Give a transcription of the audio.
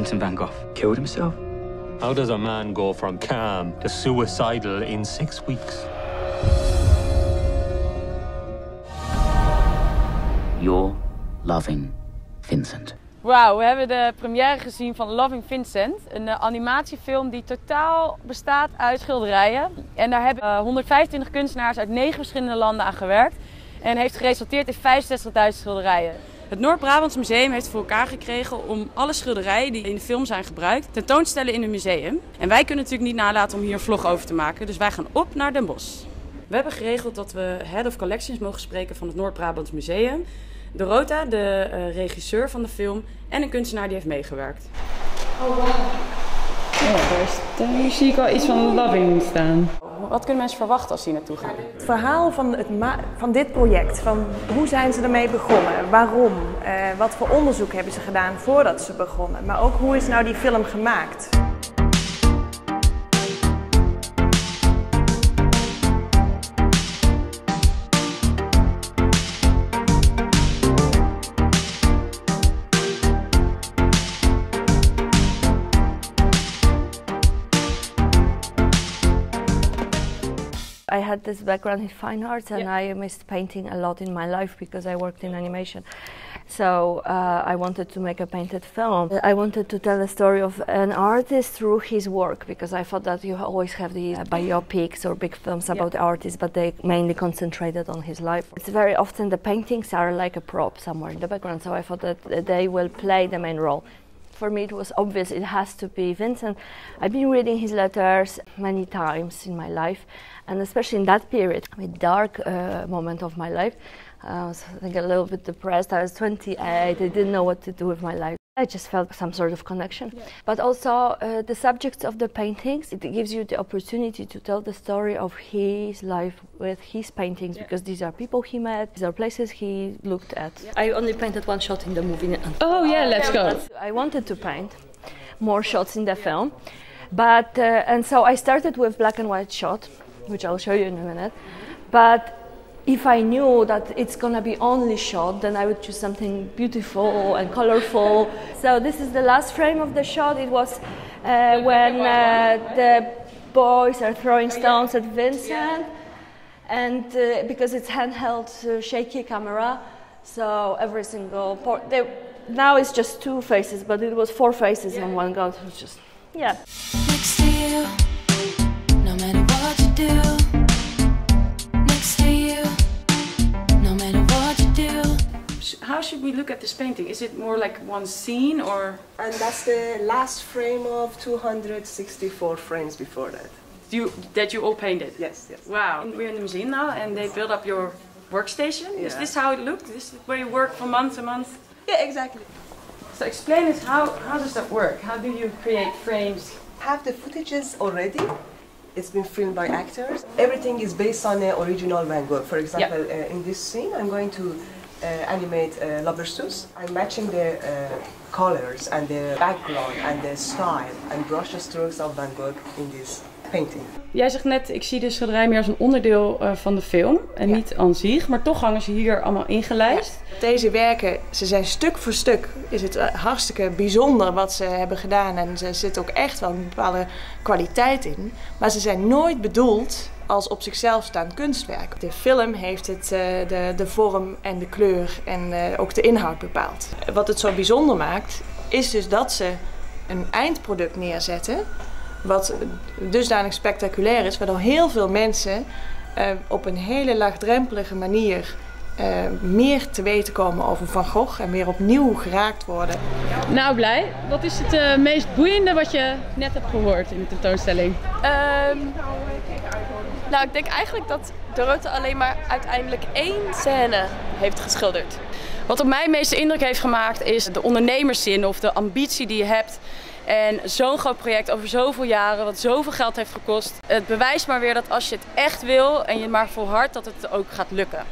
Vincent van Gogh killed himself? How does a man go from calm to suicidal in 6 weeks? You're Loving Vincent. Wauw, we hebben de première gezien van Loving Vincent. Een animatiefilm die totaal bestaat uit schilderijen. En daar hebben 125 kunstenaars uit 9 verschillende landen aan gewerkt. En heeft geresulteerd in 65.000 schilderijen. Het Noordbrabants Museum heeft voor elkaar gekregen om alle schilderijen die in de film zijn gebruikt tentoon te stellen in een museum. En wij kunnen natuurlijk niet nalaten om hier een vlog over te maken, dus wij gaan op naar Den Bosch. We hebben geregeld dat we Head of Collections mogen spreken van het Noordbrabants Museum. Dorota, de regisseur van de film, en een kunstenaar die heeft meegewerkt. Oh wow. Hier zie ik al iets van Loving staan. Wat kunnen mensen verwachten als ze hier naartoe gaan? Het verhaal van dit project, van hoe zijn ze ermee begonnen, waarom, wat voor onderzoek hebben ze gedaan voordat ze begonnen, maar ook hoe is nou die film gemaakt. I had this background in fine arts and I missed painting a lot in my life because I worked in animation. So I wanted to make a painted film. I wanted to tell the story of an artist through his work because I thought that you always have these biopics or big films about artists, but they mainly concentrated on his life. It's very often the paintings are like a prop somewhere in the background, so I thought that they will play the main role. For me it was obvious it has to be Vincent. I've been reading his letters many times in my life, and especially in that period, a dark moment of my life. I was I think a little bit depressed. I was 28, I didn't know what to do with my life. I just felt some sort of connection. But also the subjects of the paintings, it gives you the opportunity to tell the story of his life with his paintings, because these are people he met, these are places he looked at. I only painted one shot in the movie. Oh yeah, let's go. I wanted to paint more shots in the film, but and so I started with black and white shot, which I'll show you in a minute. But if I knew that it's gonna be only shot, then I would choose something beautiful and colorful. So this is the last frame of the shot. It was when the boys are throwing stones at Vincent, and because it's handheld, shaky camera, so every single now it's just 2 faces, but it was 4 faces in one go. It was just, yeah. Next to you, no matter what you do. Next to you, no matter what you do. How should we look at this painting? Is it more like one scene or? And that's the last frame of 264 frames before that. That you all painted? Yes, yes. Wow. We're in the museum now and they built up your workstation. Yeah. Is this how it looked? Is this where you work from month to month? Yeah, exactly. So explain us, how does that work? How do you create frames? Have the footages already. It's been filmed by actors. Everything is based on the original Van Gogh. For example, in this scene, I'm going to animate Lobersus. I'm matching the colors and the background and the style and brush strokes of Van Gogh in this painting. Jij zegt net, ik zie de schilderij meer als een onderdeel van de film en niet aan zich, maar toch hangen ze hier allemaal ingelijst. Ja. Deze werken, ze zijn stuk voor stuk, is het hartstikke bijzonder wat ze hebben gedaan en er zit ook echt wel een bepaalde kwaliteit in. Maar ze zijn nooit bedoeld als op zichzelf staand kunstwerk. De film heeft het, de vorm en de kleur en ook de inhoud bepaald. Wat het zo bijzonder maakt, is dus dat ze een eindproduct neerzetten wat dusdanig spectaculair is, waardoor heel veel mensen op een hele laagdrempelige manier meer te weten komen over Van Gogh en meer opnieuw geraakt worden. Nou Blij, wat is het meest boeiende wat je net hebt gehoord in de tentoonstelling? Nou, ik denk eigenlijk dat Dorota alleen maar uiteindelijk 1 scène heeft geschilderd. Wat op mij het meeste indruk heeft gemaakt is de ondernemerszin of de ambitie die je hebt. En zo'n groot project over zoveel jaren, wat zoveel geld heeft gekost. Het bewijst maar weer dat als je het echt wil en je maar volhardt, dat het ook gaat lukken.